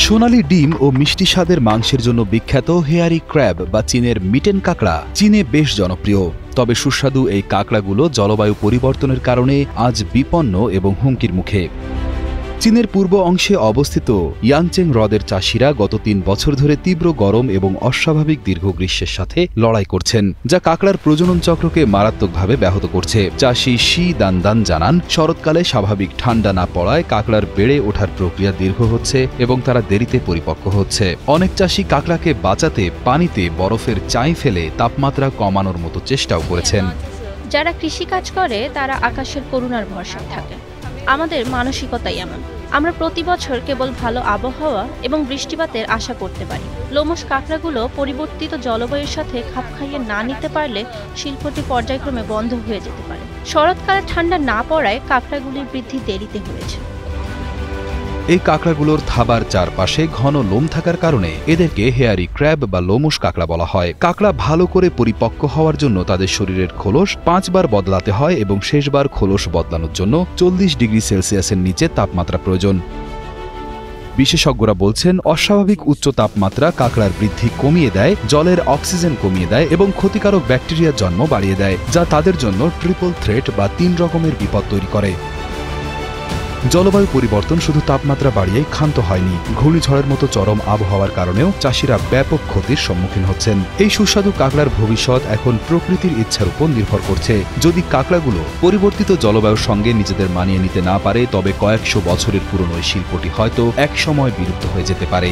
সোনালী ডিম ও মিষ্টি স্বাদের মাংসের জন্য বিখ্যাত হেয়ারি ক্র্যাব বা চীনের মিটেন কাঁকড়া চীনে বেশ জনপ্রিয়। তবে সুস্বাদু এই কাঁকড়াগুলো জলবায়ু পরিবর্তনের কারণে আজ বিপন্ন এবং হুমকির মুখে। চীনের পূর্ব অংশে অবস্থিত ইয়াংচেং হ্রদের চাষিরা গত ৩ বছর ধরে তীব্র গরম এবং অস্বাভাবিক দীর্ঘ গ্রীষ্মের সাথে লড়াই করছেন, যা কাঁকড়ার প্রজনন চক্রকে মারাত্মকভাবে ব্যাহত করছে। চাষি শি দানদান জানান, শরৎকালে স্বাভাবিক ঠান্ডা না পড়ায় কাঁকড়ার বেড়ে ওঠার প্রক্রিয়া দীর্ঘ হচ্ছে এবং তারা দেরিতে পরিপক্ক হচ্ছে। অনেক চাষি কাঁকড়াকে বাঁচাতে পানিতে বরফের চাই ফেলে তাপমাত্রা কমানোর মতো চেষ্টাও করেছেন। যারা কৃষিকাজ করে তারা আকাশের করুণার ভরসায় থাকে। আমাদের মানসিকতাই এমন, আমরা প্রতি বছর কেবল ভালো আবহাওয়া এবং বৃষ্টিপাতের আশা করতে পারি। লোমশ কাঁকড়াগুলো পরিবর্তিত জলবায়ুর সাথে খাপ খাইয়ে না নিতে পারলে শিল্পটি পর্যায়ক্রমে বন্ধ হয়ে যেতে পারে। শরৎকালে ঠান্ডা না পড়ায় কাঁকড়াগুলির বৃদ্ধি দেরিতে হয়েছে। এই কাঁকড়াগুলোর থাবার চারপাশে ঘন লোম থাকার কারণে এদেরকে হেয়ারি ক্র্যাব বা লোমশ কাঁকড়া বলা হয়। কাঁকড়া ভালো করে পরিপক্ক হওয়ার জন্য তাদের শরীরের খোলস ৫ বার বদলাতে হয় এবং শেষবার খোলস বদলানোর জন্য ৪০ ডিগ্রি সেলসিয়াসের নিচে তাপমাত্রা প্রয়োজন। বিশেষজ্ঞরা বলছেন, অস্বাভাবিক উচ্চ তাপমাত্রা কাঁকড়ার বৃদ্ধি কমিয়ে দেয়, জলের অক্সিজেন কমিয়ে দেয় এবং ক্ষতিকারক ব্যাকটেরিয়ার জন্ম বাড়িয়ে দেয়, যা তাদের জন্য ট্রিপল থ্রেট বা ৩ রকমের বিপদ তৈরি করে। জলবায়ু পরিবর্তন শুধু তাপমাত্রা বাড়িয়েই ক্ষান্ত হয়নি, ঘূর্ণিঝড়ের মতো চরম আবহাওয়ার কারণেও চাষিরা ব্যাপক ক্ষতির সম্মুখীন হচ্ছেন। এই সুস্বাদু কাঁকড়ার ভবিষ্যৎ এখন প্রকৃতির ইচ্ছার উপর নির্ভর করছে। যদি কাঁকড়াগুলো পরিবর্তিত জলবায়ুর সঙ্গে নিজেদের মানিয়ে নিতে না পারে, তবে কয়েকশো বছরের পুরনো এই শিল্পটি হয়তো একসময় বিলুপ্ত হয়ে যেতে পারে।